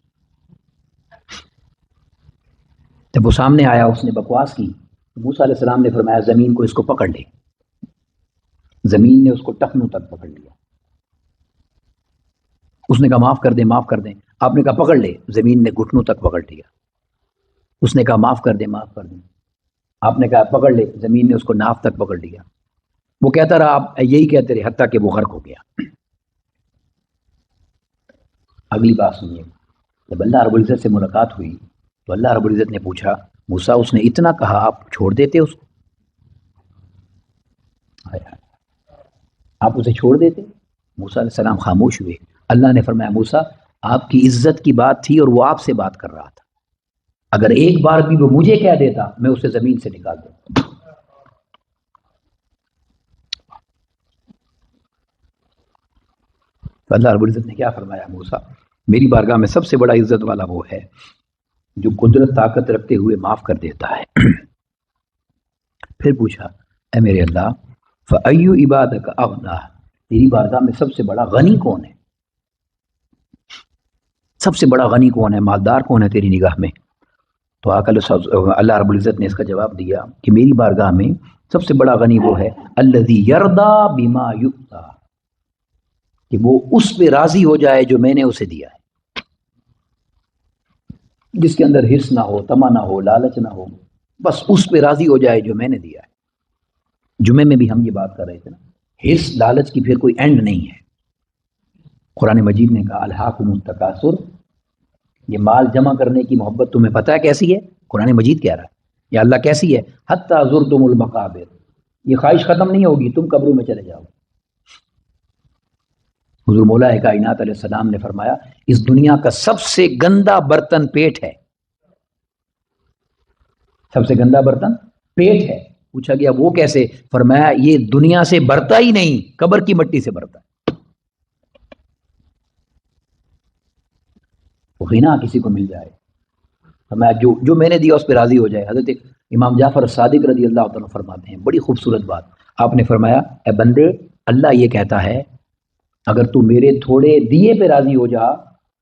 جب وہ سامنے آیا اس نے بکواس کی، موسیٰ علیہ السلام نے فرمایا زمین کو اس کو پکڑ لے۔ زمین نے اس کو ٹخنوں تک پکڑ لیا۔ اس نے کہا معاف کر دیں معاف کر دیں، آپ نے کہا پکڑ لے، زمین نے گھٹنوں تک پکڑ لیا۔ اس نے کہا معاف کر دیں معاف کر دیں، آپ نے کہا پکڑ لے، زمین نے اس کو ناف تک پکڑ لیا۔ وہ کہتا رہا آپ یہی کہتے رہے حتیٰ کہ وہ غرق ہو گیا۔ اگلی بات سنیے، جب اللہ رب العزت سے ملاقات ہوئی تو اللہ رب العزت نے پوچھا موسیٰ اس نے اتنا کہا آپ چھوڑ دیتے اس کو؟ آپ اسے چھوڑ دیتے؟ موسیٰ علیہ السلام خاموش ہوئے۔ اللہ نے فرمایا موسیٰ آپ کی عزت کی بات تھی اور وہ آپ سے بات کر رہا تھا، اگر ایک بار بھی وہ مجھے کہہ دیتا میں اسے زمین سے نکال دیتا۔ تو اللہ رب العزت نے کیا فرمایا موسیٰ، میری بارگاہ میں سب سے بڑا عزت والا وہ ہے جو قدرت طاقت رکھتے ہوئے معاف کر دیتا ہے۔ پھر پوچھا اے میرے اللہ فَأَيُّ عِبَادَكَ أَغْنَىٰ، تیری بارگاہ میں سب سے بڑا غنی کون ہے؟ سب سے بڑا غنی کون ہے، مالدار کون ہے تیری نگاہ میں؟ تو اللہ رب العزت نے اس کا جواب دیا کہ میری بارگاہ میں سب سے بڑا غنی وہ ہے الذی یرضی بما یؤتی، کہ وہ اس پہ راضی ہو جائے جو میں نے اسے دیا ہے، جس کے اندر حرص نہ ہو، طمع نہ ہو، لالچ نہ ہو، بس اس پہ راضی ہو جائے جو میں نے دیا ہے۔ جمعے میں بھی ہم یہ بات کر رہے تھے نا، حرص لالچ کی پھر کوئی اینڈ نہیں ہے۔ قرآن مجید نے کہا الہاکم التکاثر، یہ مال جمع کرنے کی محبت تمہیں پتہ ہے کیسی ہے؟ قرآن مجید کہہ رہا ہے یا اللہ کیسی ہے؟ حتی زرتم المقابر، یہ خواہش ختم نہیں ہوگی، تم قبروں میں چلے جاؤ۔ حضور مولا کائنات علیہ السلام نے فرمایا اس دنیا کا سب سے گندا برتن پیٹ ہے، سب سے گندا برتن پیٹ ہے۔ پوچھا گیا وہ کیسے؟ فرمایا یہ دنیا سے برتا ہی نہیں، قبر کی مٹی سے برتا ہے۔ غنا کسی کو مل جائے، فرمایا جو میں نے دیا اس پہ راضی ہو جائے۔ حضرت امام جعفر صادق رضی اللہ تعالیٰ فرماتے ہیں بڑی خوبصورت بات، آپ نے فرمایا اے بندے، اللہ یہ کہتا ہے اگر تو میرے تھوڑے دیے پہ راضی ہو جا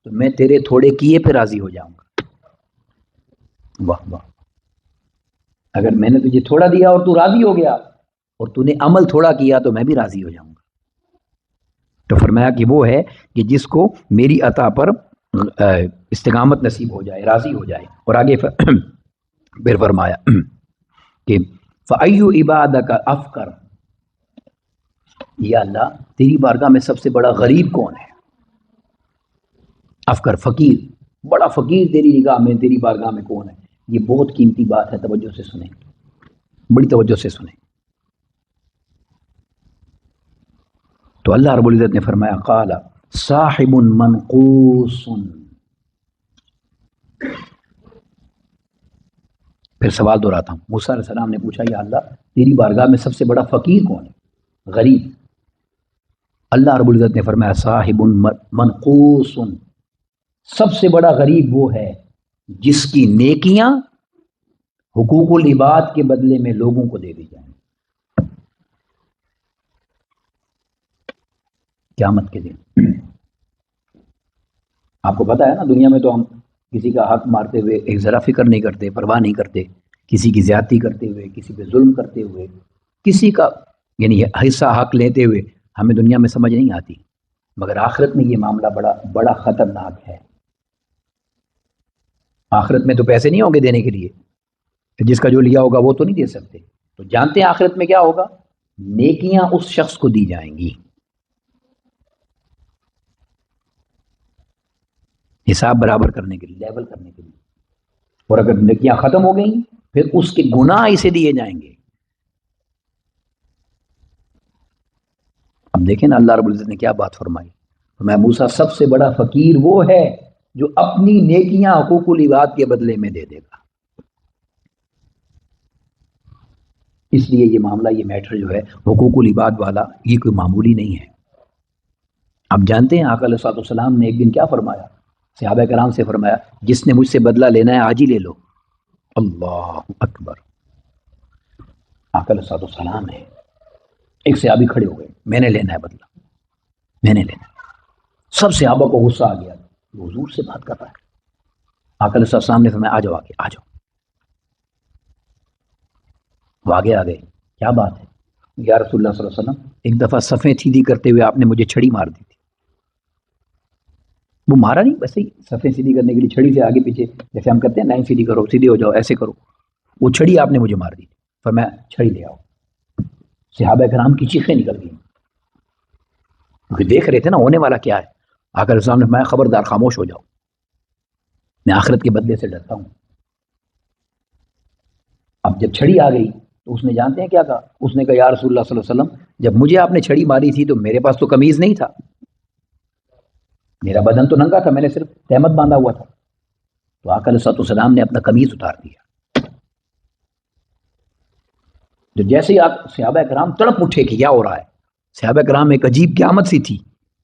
تو میں تیرے تھوڑے کیے پہ راضی ہو جاؤں گا۔ واہ واہ، اگر میں نے تجھے تھوڑا دیا اور تو راضی ہو گیا اور تو نے عمل تھوڑا کیا تو میں بھی راضی ہو جاؤں گا۔ تو فرمایا کہ وہ ہے کہ جس کو میری عطا پر استقامت نصیب ہو جائے، راضی ہو جائے۔ اور آگے پھر فرمایا کہ فَأَيُّ عِبَادَكَ أَفْقَرُ، یا اللہ تیری بارگاہ میں سب سے بڑا غریب کون ہے؟ افقر، فقیر، بڑا فقیر تیری نگاہ میں، تیری بارگاہ میں کون ہے؟ یہ بہت قیمتی بات ہے، توجہ سے سنیں، بڑی توجہ سے سنیں۔ تو اللہ رب العزت نے فرمایا قال صاحب منقوص، پھر سوال دہراتا ہوں، موسیٰ علیہ السلام نے پوچھا یا اللہ تیری بارگاہ میں سب سے بڑا فقیر کون ہے، غریب؟ اللہ رب العزت نے فرمایا صاحب منقوص، سب سے بڑا غریب وہ ہے جس کی نیکیاں حقوق العباد کے بدلے میں لوگوں کو دے دی جائیں قیامت کے دن۔ آپ کو پتا ہے نا، دنیا میں تو ہم کسی کا حق مارتے ہوئے ایک ذرا فکر نہیں کرتے، پرواہ نہیں کرتے، کسی کی زیادتی کرتے ہوئے، کسی پہ ظلم کرتے ہوئے، کسی کا یعنی حصہ حق لیتے ہوئے ہمیں دنیا میں سمجھ نہیں آتی، مگر آخرت میں یہ معاملہ بڑا خطرناک ہے۔ آخرت میں تو پیسے نہیں ہوں گے دینے کے لیے، جس کا جو لیا ہوگا وہ تو نہیں دے سکتے، تو جانتے ہیں آخرت میں کیا ہوگا؟ نیکیاں اس شخص کو دی جائیں گی، حساب برابر کرنے کے لیے، لیول کرنے کے لیے، اور اگر نیکیاں ختم ہو گئیں پھر اس کے گناہ اسے دیے جائیں گے۔ اب دیکھیں نا اللہ رب العزت نے کیا بات فرمائی، میں موسیٰ سب سے بڑا فقیر وہ ہے جو اپنی نیکیاں حقوق العباد کے بدلے میں دے دے گا۔ اس لیے یہ معاملہ، یہ میٹر جو ہے حقوق العباد والا، یہ کوئی معمولی نہیں ہے۔ اب جانتے ہیں آقا علیہ السلام نے ایک دن کیا فرمایا؟ صحابہ کرام سے فرمایا جس نے مجھ سے بدلہ لینا ہے آج ہی لے لو۔ اللہ اکبر، آقا علیہ السلام ہے، ایک صحابی کھڑے ہو گئے، میں نے لینا ہے بدلہ، میں نے لینا ہے۔ سب صحابہ کو غصہ آ گیا، حضور سے بات کر رہا ہے۔ آقا علیہ السلام نے فرمایا آ جاؤ، آگے آ جاؤ۔ وہ آگے آ گئے، کیا بات ہے یا رسول اللہ صلی اللہ علیہ وسلم؟ ایک دفعہ صفیں سیدھی کرتے ہوئے آپ نے مجھے چھڑی مار دی تھی۔ وہ مارا نہیں، ویسے ہی صفیں سیدھی کرنے کے لیے چھڑی سے آگے پیچھے جیسے ہم کرتے ہیں، لائن سیدھی کرو، سیدھے ہو جاؤ، ایسے کرو، وہ چھڑی آپ نے مجھے مار دی تھی۔ فرمایا چھڑی لے آؤ۔ صحابہ کرام کی چیخیں نکل گئیں، کیونکہ دیکھ رہے تھے نا ہونے والا کیا ہے۔ آقا علیہ السلام نے فرمایا خبردار، خاموش ہو جاؤ، میں آخرت کے بدلے سے ڈرتا ہوں۔ اب جب چھڑی آ گئی تو اس نے جانتے ہیں کیا کہا؟ اس نے کہا یا رسول اللہ صلی اللہ علیہ وسلم جب مجھے آپ نے چھڑی ماری تھی تو میرے پاس تو قمیض نہیں تھا، میرا بدن تو ننگا تھا، میں نے صرف تہمت باندھا ہوا تھا۔ تو آقا علیہ السلام نے اپنا قمیض اتار دیا۔ جو جیسے ہی صحابہ کرام تڑپ اٹھے کہ کیا ہو رہا ہے، صحابہ کرام ایک عجیب قیامت سی تھی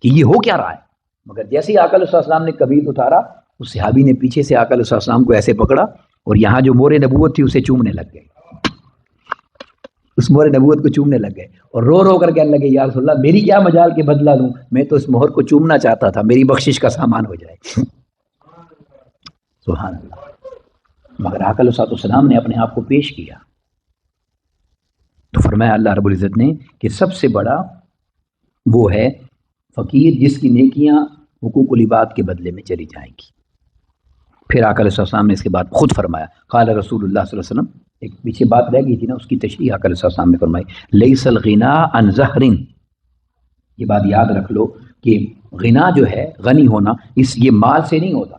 کہ یہ ہو کیا رہا ہے. مگر جیسے ہی آقا علیہ السلام نے کبیر اتارا، اس صحابی نے پیچھے سے آقا علیہ السلام کو ایسے پکڑا اور یہاں جو مور نبوت تھی اسے چومنے لگ گئے، اس مہر نبوت کو چومنے لگ گئے اور رو رو کر کہنے لگے یا رسول اللہ میری کیا مجال کے بدلہ لوں، میں تو اس مہر کو چومنا چاہتا تھا، میری بخشش کا سامان ہو جائے. سبحان اللہ. مگر آقا علیہ السلام نے اپنے آپ کو پیش کیا تو فرمایا اللہ رب العزت نے کہ سب سے بڑا وہ ہے فقیر جس کی نیکیاں حقوق العباد کے بدلے میں چلی جائیں گی. پھر آقا علیہ السلام نے اس کے بعد خود فرمایا، قال رسول اللہ صلی اللہ علیہ وسلم، ایک پیچھے بات رہ گئی تھی نا، اس کی تشریح آقا علیہ السلام نے فرمائی، لیس الغنا عن زہر. یہ بات یاد رکھ لو کہ غنا جو ہے، غنی ہونا، یہ مال سے نہیں ہوتا.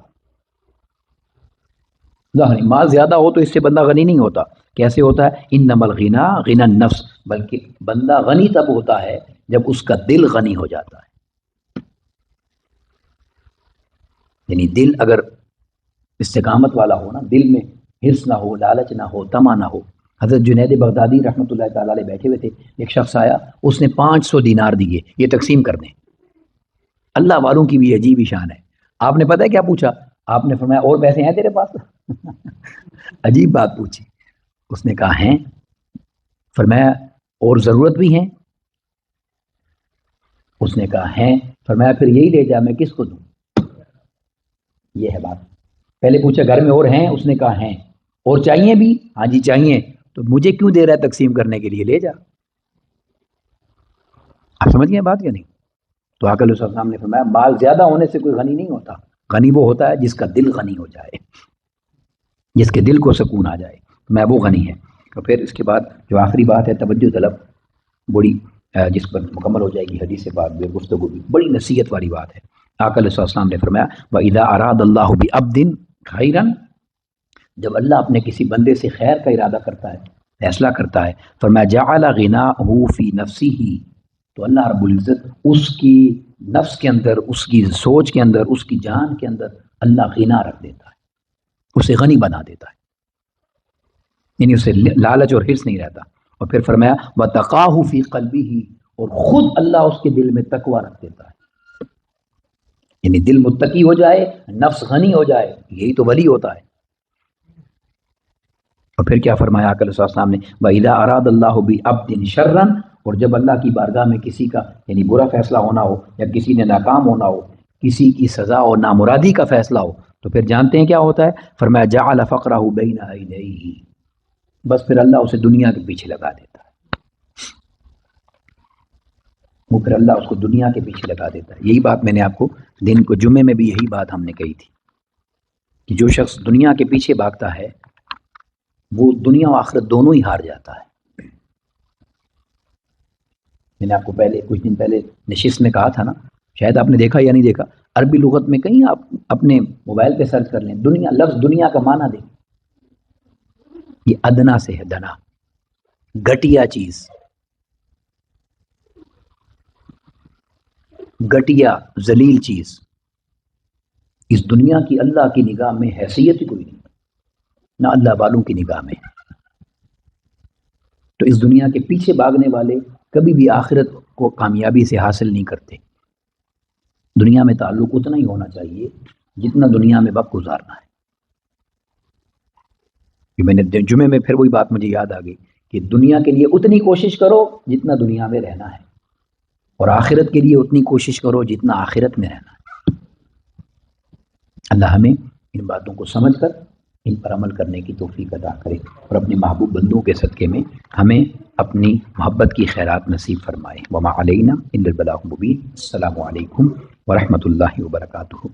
ظاہر مال زیادہ ہو تو اس سے بندہ غنی نہیں ہوتا. کیسے ہوتا ہے؟ انما الغنا غنى النفس، بلکہ بندہ غنی تب ہوتا ہے جب اس کا دل غنی ہو جاتا ہے. یعنی دل اگر استقامت والا ہو نا، دل میں حرص نہ ہو، لالچ نہ ہو، طمع نہ ہو. حضرت جنید بغدادی رحمۃ اللہ تعالی علیہ بیٹھے ہوئے تھے، ایک شخص آیا، اس نے 500 دینار دیے، یہ تقسیم کر دیں. اللہ والوں کی بھی عجیب ہی شان ہے. آپ نے پتہ ہے کیا پوچھا؟ آپ نے فرمایا اور پیسے ہیں تیرے پاس؟ عجیب بات پوچھی. اس نے کہا ہیں. فرمایا اور ضرورت بھی ہیں؟ اس نے کہا ہیں. فرمایا پھر یہی لے جا، میں کس کو دوں؟ یہ ہے بات. پہلے پوچھا گھر میں اور ہیں؟ اس نے کہا ہیں. اور چاہیے بھی؟ ہاں جی چاہیے. تو مجھے کیوں دے رہا ہے تقسیم کرنے کے لیے؟ لے جا. آپ سمجھ گئے بات یا نہیں؟ تو آقا علیہ السلام نے فرمایا مال زیادہ ہونے سے کوئی غنی نہیں ہوتا. غنی وہ ہوتا ہے جس کا دل غنی ہو جائے، جس کے دل کو سکون آ جائے، میں وہ غنی ہے. اور پھر اس کے بعد جو آخری بات ہے توجہ طلب، بڑی جس پر مکمل ہو جائے گی حدیث پاک بے گفتگو بھی، بڑی نصیحت والی بات ہے. آقا علیہ السلام نے فرمایا وَإِذَا أَرَادَ اللَّهُ بِعَبْدٍ خَيْرًا، جب اللہ اپنے کسی بندے سے خیر کا ارادہ کرتا ہے، فیصلہ کرتا ہے، فرمایا جَعَلَ غِنَاهُ فِي نَفْسِهِ، تو اللہ رب العزت اس کی نفس کے اندر، اس کی سوچ کے اندر، اس کی جان کے اندر اللہ غنا رکھ دیتا ہے، اسے غنی بنا دیتا ہے. یعنی اسے لالچ اور حرص نہیں رہتا. اور پھر فرمایا وَتَقَاهُ فِي قَلْبِهِ، اور خود اللہ اس کے دل میں تقوی رکھ دیتا ہے. یعنی دل متقی ہو جائے، نفس غنی ہو جائے، یہی تو ولی ہوتا ہے. اور پھر کیا فرمایا آقا علیہ السلام نے وَإِذَا أَرَادَ اللَّهُ بِعَبْدٍ شَرًّا، اور جب اللہ کی بارگاہ میں کسی کا یعنی برا فیصلہ ہونا ہو، یا کسی نے ناکام ہونا ہو، کسی کی سزا اور نامرادی کا فیصلہ ہو، تو پھر جانتے ہیں کیا ہوتا ہے؟ فرمایا جعل فقرہ بین عینیہ، بس پھر اللہ اسے دنیا کے پیچھے لگا دیتا ہے. وہ پھر اللہ اس کو دنیا کے پیچھے لگا دیتا ہے. یہی بات میں نے آپ کو دن کو جمعے میں بھی یہی بات ہم نے کہی تھی کہ جو شخص دنیا کے پیچھے بھاگتا ہے وہ دنیا و آخرت دونوں ہی ہار جاتا ہے. میں نے آپ کو پہلے کچھ دن پہلے نشست میں کہا تھا نا، شاید آپ نے دیکھا یا نہیں دیکھا، عربی لغت میں کہیں آپ اپنے موبائل پہ سرچ کر لیں، دنیا، لفظ دنیا کا معنی دیں. یہ ادنا سے ہے، دنا، گھٹیا چیز، گھٹیا ذلیل چیز. اس دنیا کی اللہ کی نگاہ میں حیثیت ہی کوئی نہیں، نہ اللہ والوں کی نگاہ میں. تو اس دنیا کے پیچھے بھاگنے والے کبھی بھی آخرت کو کامیابی سے حاصل نہیں کرتے. دنیا میں تعلق اتنا ہی ہونا چاہیے جتنا دنیا میں وقت گزارنا ہے. میں نے جمعے میں پھر وہی بات مجھے یاد آ گئی کہ دنیا کے لیے اتنی کوشش کرو جتنا دنیا میں رہنا ہے، اور آخرت کے لیے اتنی کوشش کرو جتنا آخرت میں رہنا ہے. اللہ ہمیں ان باتوں کو سمجھ کر ان پر عمل کرنے کی توفیق عطا کرے، اور اپنے محبوب بندوں کے صدقے میں ہمیں اپنی محبت کی خیرات نصیب فرمائے. وما علینا الا البلاغ المبین. السلام علیکم ورحمۃ اللہ وبرکاتہ.